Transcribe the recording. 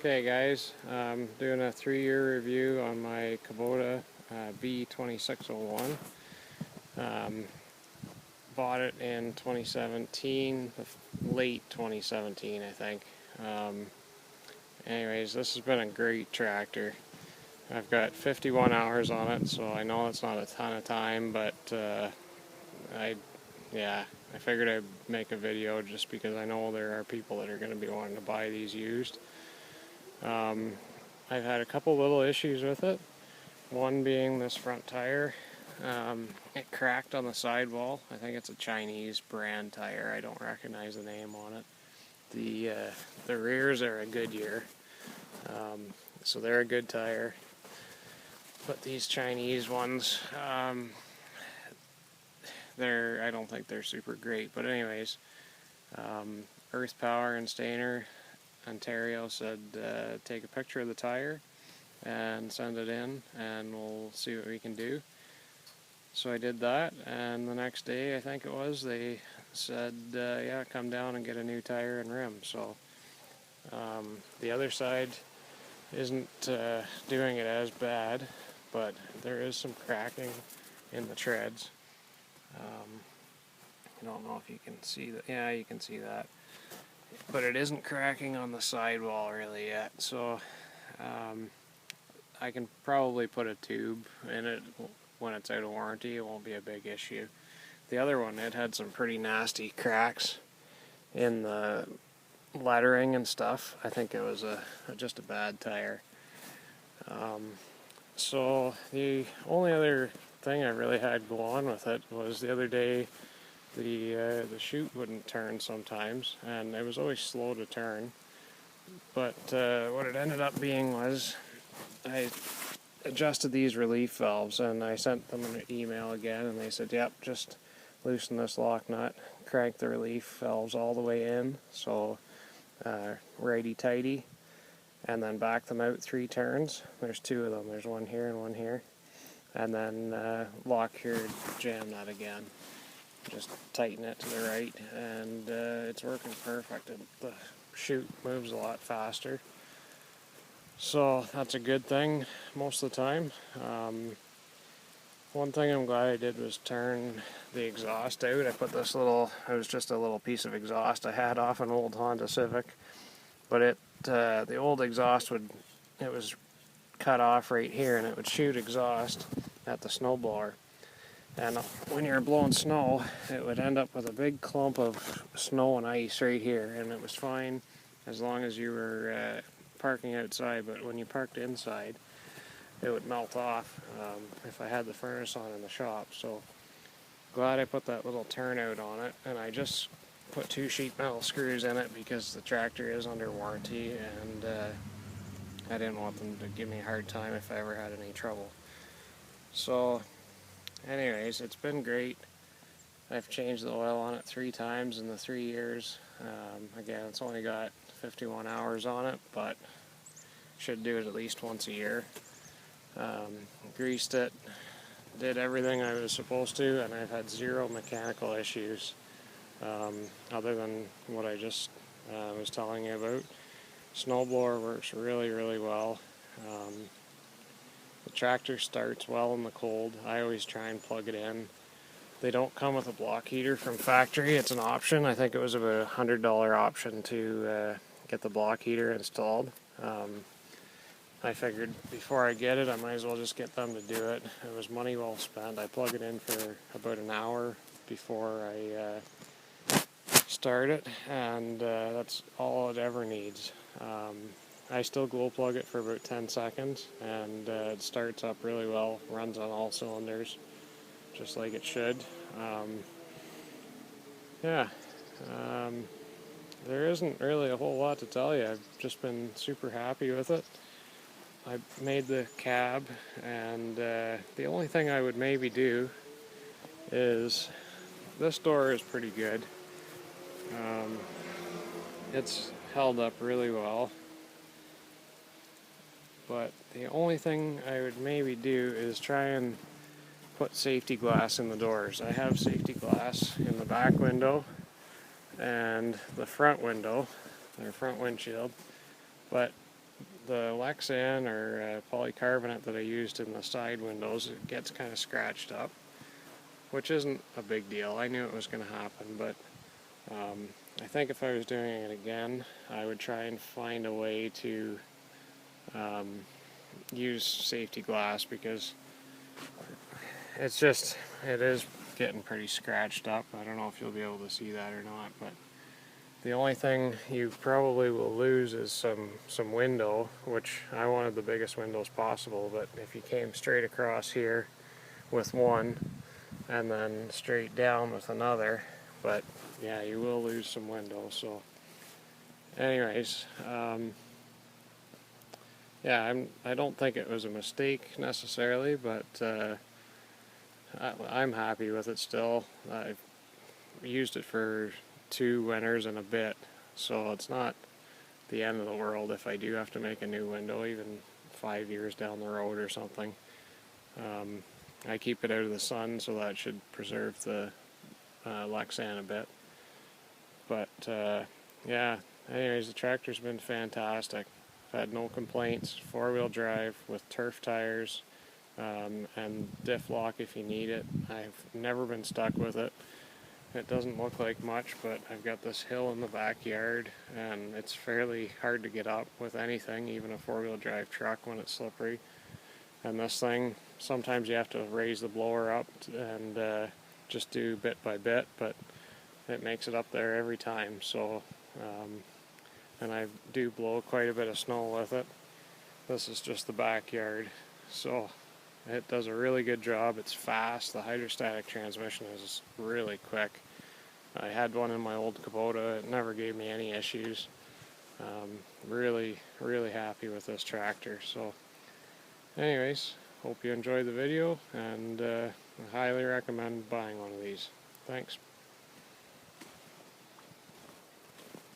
Okay guys, I'm doing a 3-year review on my Kubota B2601. Bought it in 2017, late 2017 I think. Anyways, this has been a great tractor. I've got 51 hours on it, so I know it's not a ton of time, but I figured I'd make a video just because I know there are people that are going to be wanting to buy these used. I've had a couple little issues with it. One being this front tire. It cracked on the sidewall. I think it's a Chinese brand tire. I don't recognize the name on it. The rears are a Goodyear, so they're a good tire. But these Chinese ones, I don't think they're super great. But anyways, Earth Power and Stainer Ontario said take a picture of the tire and send it in and we'll see what we can do. So I did that, and the next day I think it was, they said yeah, come down and get a new tire and rim. So the other side isn't doing it as bad, but there is some cracking in the treads. I don't know if you can see that. Yeah, you can see that. But it isn't cracking on the sidewall really yet, so I can probably put a tube in it when it's out of warranty. It won't be a big issue. The other one, it had some pretty nasty cracks in the lettering and stuff. I think it was just a bad tire. So the only other thing I really had go on with it was the other day the chute wouldn't turn sometimes, and it was always slow to turn. But what it ended up being was I adjusted these relief valves, and I sent them an email again, and they said, yep, just loosen this lock nut, crank the relief valves all the way in, so righty-tighty, and then back them out 3 turns. There's 2 of them. There's one here and one here. And then lock your jam nut again. Just tighten it to the right, and it's working perfect. The chute moves a lot faster, so that's a good thing most of the time. One thing I'm glad I did was turn the exhaust out. I put this little, it was just a little piece of exhaust I had off an old Honda Civic, but the old exhaust it was cut off right here, and it would shoot exhaust at the snowblower. And when you're blowing snow, it would end up with a big clump of snow and ice right here, and it was fine as long as you were parking outside, but when you parked inside, it would melt off if I had the furnace on in the shop. So glad I put that little turnout on it, and I just put 2 sheet metal screws in it because the tractor is under warranty, and I didn't want them to give me a hard time if I ever had any trouble. So anyways, it's been great. I've changed the oil on it 3 times in the 3 years. Again, it's only got 51 hours on it, but should do it at least once a year. Greased it, did everything I was supposed to, and I've had 0 mechanical issues other than what I just was telling you about. Snowblower works really, really well. The tractor starts well in the cold. I always try and plug it in. They don't come with a block heater from factory. It's an option. I think it was about $100 option to get the block heater installed. I figured before I get it, I might as well just get them to do it. It was money well spent. I plug it in for about an hour before I start it, and that's all it ever needs. I still glow plug it for about 10 seconds, and it starts up really well, runs on all cylinders, just like it should. There isn't really a whole lot to tell you. I've just been super happy with it. I made the cab, and the only thing I would maybe do is, this door is pretty good. It's held up really well. But the only thing I would maybe do is try and put safety glass in the doors. I have safety glass in the back window and the front window, or front windshield, but the Lexan or polycarbonate that I used in the side windows, it gets kind of scratched up, which isn't a big deal. I knew it was going to happen, but I think if I was doing it again, I would try and find a way to use safety glass, because it is getting pretty scratched up. I don't know if you'll be able to see that or not, but the only thing you probably will lose is some window, which I wanted the biggest windows possible, but if you came straight across here with one and then straight down with another, but yeah, you will lose some window. So anyways, yeah, I don't think it was a mistake necessarily, but I'm happy with it still. I've used it for 2 winters and a bit, so it's not the end of the world if I do have to make a new window, even 5 years down the road or something. I keep it out of the sun, so that should preserve the Lexan a bit. But yeah, anyways, the tractor's been fantastic. I've had no complaints. 4-wheel drive with turf tires, and diff lock if you need it. I've never been stuck with it. It doesn't look like much, but I've got this hill in the backyard, and it's fairly hard to get up with anything, even a 4-wheel drive truck, when it's slippery. And this thing, sometimes you have to raise the blower up and just do bit by bit, but it makes it up there every time. So, and I do blow quite a bit of snow with it. This is just the backyard, so it does a really good job. It's fast. The hydrostatic transmission is really quick. I had one in my old Kubota. It never gave me any issues. Really, really happy with this tractor. So anyways, hope you enjoyed the video, and I highly recommend buying one of these. Thanks.